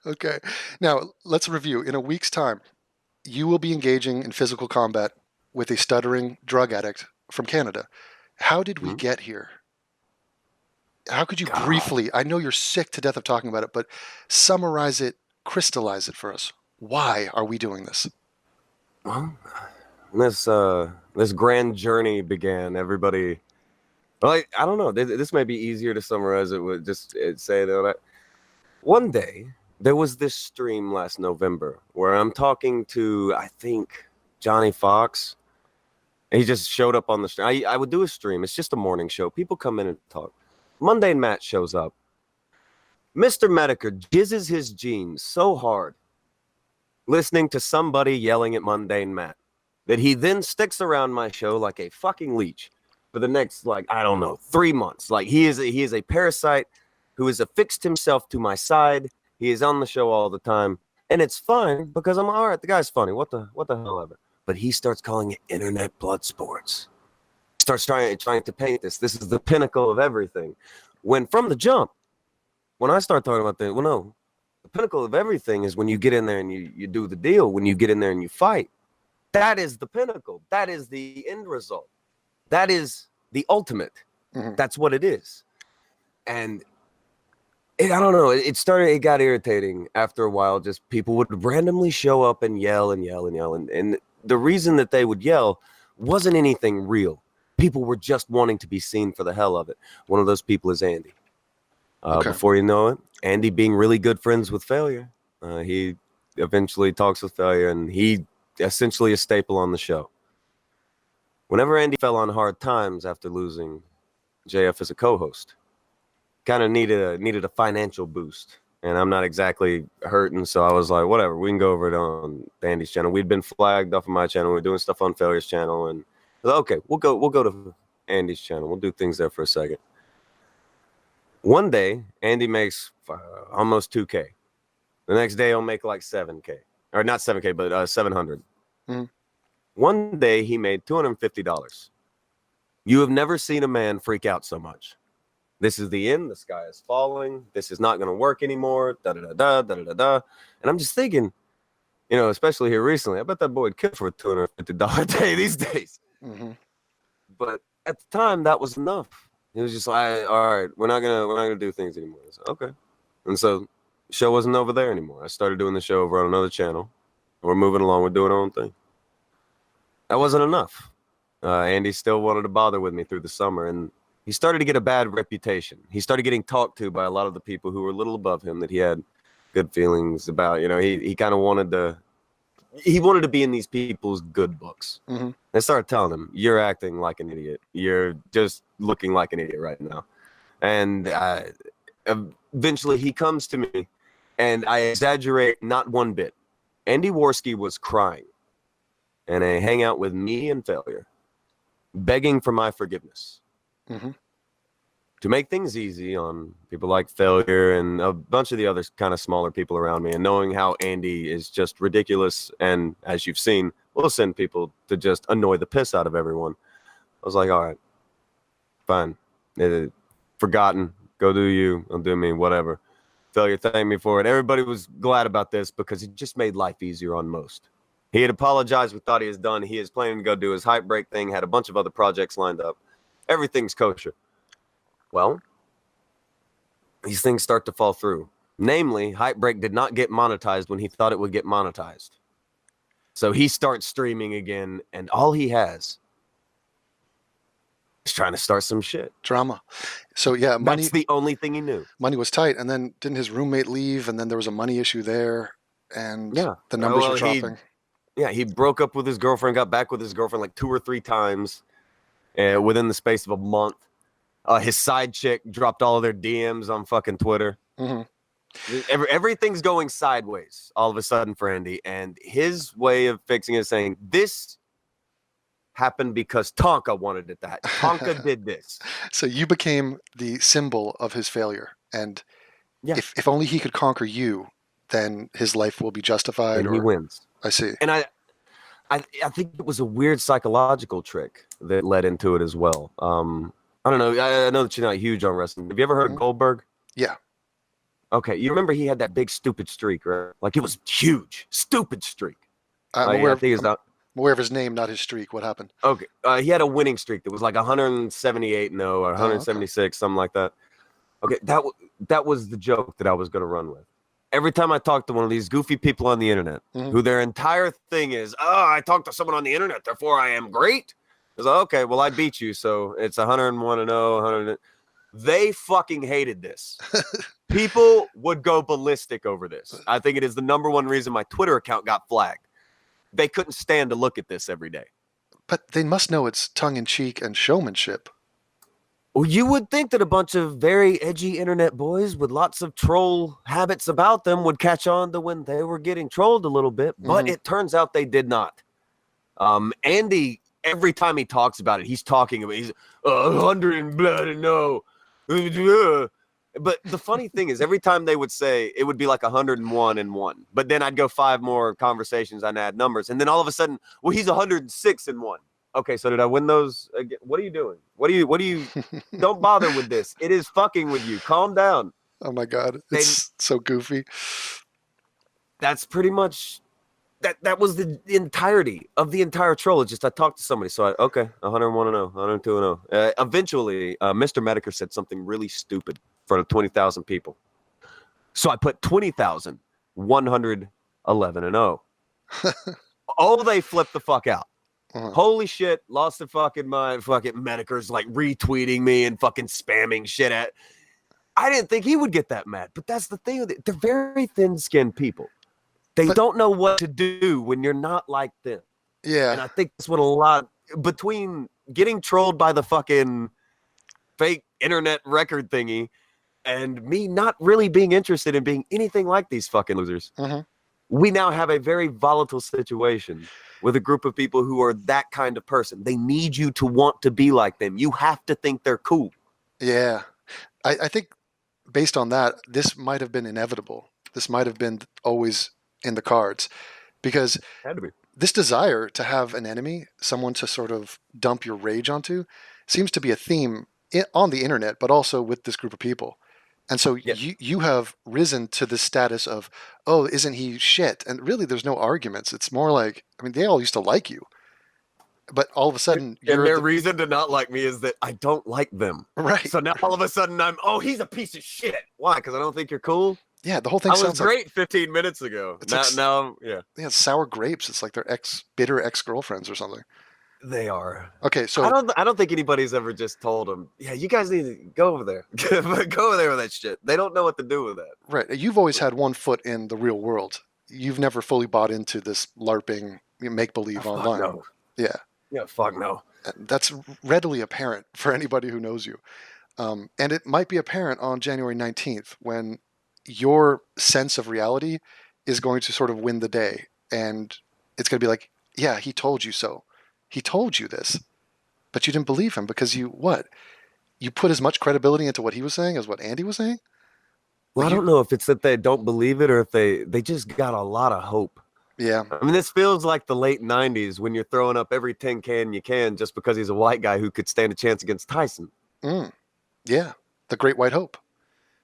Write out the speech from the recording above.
Okay. Now, let's review. In a week's time, you will be engaging in physical combat with a stuttering drug addict from Canada. How did we Hmm? get here? How could you God. briefly, I know you're sick to death of talking about it, but summarize it, crystallize it for us. Why are we doing this? Well, this grand journey began. Everybody, like, I don't know. This may be easier to summarize it with just say that one day there was this stream last November where I'm talking to, I think, Johnny Fox. He just showed up on the stream. I would do a stream. It's just a morning show. People come in and talk. Mundane Matt shows up. Mr. Metokur jizzes his jeans so hard listening to somebody yelling at Mundane Matt that he then sticks around my show like a fucking leech for the next, like, I don't know, 3 months. Like, he is a parasite who has affixed himself to my side. He is on the show all the time, and it's fine because I'm all right. The guy's funny. What the hell ever. But he starts calling it internet blood sports. Starts trying to paint this. This is the pinnacle of everything. When from the jump, when I start talking about that, well, no, the pinnacle of everything is when you get in there and you do the deal. When you get in there and you fight, that is the pinnacle. That is the end result. That is the ultimate. Mm-hmm. That's what it is. And I don't know. It got irritating after a while. Just people would randomly show up and yell and yell and yell. And the reason that they would yell wasn't anything real. People were just wanting to be seen for the hell of it. One of those people is Andy. Okay. Before you know it, Andy being really good friends with Failure, he eventually talks with Failure, and he essentially a staple on the show. Whenever Andy fell on hard times after losing JF as a co-host, kind of needed a financial boost, and I'm not exactly hurting, so I was like, whatever, we can go over it on Andy's channel. We'd been flagged off of my channel. We're doing stuff on Failure's channel, and okay, we'll go to Andy's channel. We'll do things there for a second. One day, Andy makes almost 2K. The next day, he'll make like 7K. Or not 7K, but 700. Mm-hmm. One day, he made $250. You have never seen a man freak out so much. This is the end. The sky is falling. This is not going to work anymore. Da-da-da-da, da-da-da-da. And I'm just thinking, especially here recently, I bet that boy would kill for a $250 day these days. Mm-hmm. But at the time, that was enough. He was just like, all right, we're not gonna do things anymore. I said, okay. And so the show wasn't over there anymore. I started doing the show over on another channel. We're moving along. We're doing our own thing. That wasn't enough. Andy still wanted to bother with me through the summer, and he started to get a bad reputation. He started getting talked to by a lot of the people who were a little above him that he had good feelings about. He kind of wanted to be in these people's good books. Mm-hmm. They started telling him, you're acting like an idiot. You're just looking like an idiot right now. And eventually he comes to me, and I exaggerate not one bit. Andy Warski was crying in a hangout with me and Failure, begging for my forgiveness. Mm-hmm. To make things easy on people like Failure and a bunch of the other kind of smaller people around me, and knowing how Andy is just ridiculous, and as you've seen, we'll send people to just annoy the piss out of everyone. I was like, all right, fine. Forgotten. Go do you. I'll do me, whatever. Failure thanked me for it. Everybody was glad about this because it just made life easier on most. He had apologized. We thought he was done. He is planning to go do his hype break thing, had a bunch of other projects lined up. Everything's kosher. Well, these things start to fall through. Namely, Hype Break did not get monetized when he thought it would get monetized. So he starts streaming again, and all he has is trying to start some shit. Drama. So yeah, money. That's the only thing he knew. Money was tight, and then didn't his roommate leave, and then there was a money issue there, and the numbers were dropping. He broke up with his girlfriend, got back with his girlfriend like 2 or 3 times within the space of a month. His side chick dropped all of their DMs on fucking Twitter. Mm-hmm. Everything's going sideways all of a sudden for Andy, and his way of fixing it is saying, this happened because Tonka wanted it that. Tonka did this. So you became the symbol of his failure, and if only he could conquer you, then his life will be justified. And he wins. I see. And I think it was a weird psychological trick that led into it as well. I don't know. I know that you're not huge on wrestling. Have you ever heard of Goldberg? Yeah. Okay, you remember he had that big stupid streak, right? Like it was huge, stupid streak. I'm Like aware I of think it's I'm not aware of his name, not his streak. What happened? okay. He had a winning streak that was like 178 no or Oh, okay. 176, something like that. Okay, that was the joke that I was gonna run with. Every time I talk to one of these goofy people on the internet, Hmm. who their entire thing is, oh, I talked to someone on the internet, therefore I am great. It's like, okay, well I beat you, so it's 101 and 0, 100. They fucking hated this. People would go ballistic over this. I think it is the number one reason my Twitter account got flagged. They couldn't stand to look at this every day. But they must know it's tongue in cheek and showmanship. Well, you would think that a bunch of very edgy internet boys with lots of troll habits about them would catch on to when they were getting trolled a little bit, but Hmm. it turns out they did not. Andy, every time he talks about it, he's 100 and blood and no. But the funny thing is, every time they would say it would be like 101 and 1, but then I'd go 5 more conversations and add numbers, and then all of a sudden, well, he's 106 and 1. Okay, so did I win those again? What are you doing? What do you don't bother with this. It is fucking with you. Calm down. Oh my God, They it's so goofy. That's pretty much that was the entirety of the entire troll. It's just I talked to somebody, so okay, 101 and 0, 102 and 0. Eventually, Mr. Metokur said something really stupid in front of 20,000 people. So I put 20,111 and 0. Oh, they flipped the fuck out. Uh-huh. Holy shit, lost their fucking mind. Fucking Metokur's like retweeting me and fucking spamming shit at. I didn't think he would get that mad, but that's the thing with it. They're very thin-skinned people. They But don't know what to do when you're not like them. And yeah, I think that's what a lot between getting trolled by the fucking fake internet record thingy and me not really being interested in being anything like these fucking losers. hmm, We now have a very volatile situation with a group of people who are that kind of person. They need you to want to be like them. You have to think they're cool. yeah. I think based on that, this might have been inevitable. This might have been always in the cards because Had to be. this desire to have an enemy, someone to sort of dump your rage onto, seems to be a theme on the internet, but also with this group of people. And so Yeah. you have risen to the status of, oh, isn't he shit? And really, there's no arguments. It's more like, I mean, they all used to like you, but all of a sudden And you're their the reason to not like me is that I don't like them. right. So now all of a sudden he's a piece of shit. Why? Because I don't think you're cool? Yeah, the whole thing I was sounds like great 15 minutes ago. it's like Yeah. yeah, sour grapes. It's like their bitter ex girlfriends or something. They are. Okay, so I don't think anybody's ever just told them, yeah, you guys need to go over there. Go over there with that shit. They don't know what to do with that. right, you've always had one foot in the real world. You've never fully bought into this LARPing make believe Oh, fuck online. no. Yeah, Yeah, fuck no. that's readily apparent for anybody who knows you. And it might be apparent on January 19th when your sense of reality is going to sort of win the day. And it's going to be like, yeah, he told you so. He told you this. But you didn't believe him because what? You put as much credibility into what he was saying as what Andy was saying? Well, I Like don't know if it's that they don't believe it or if they just got a lot of hope. yeah, I mean, this feels like the late 90s when you're throwing up every tin can you can just because he's a white guy who could stand a chance against Tyson. yeah, the Great White Hope.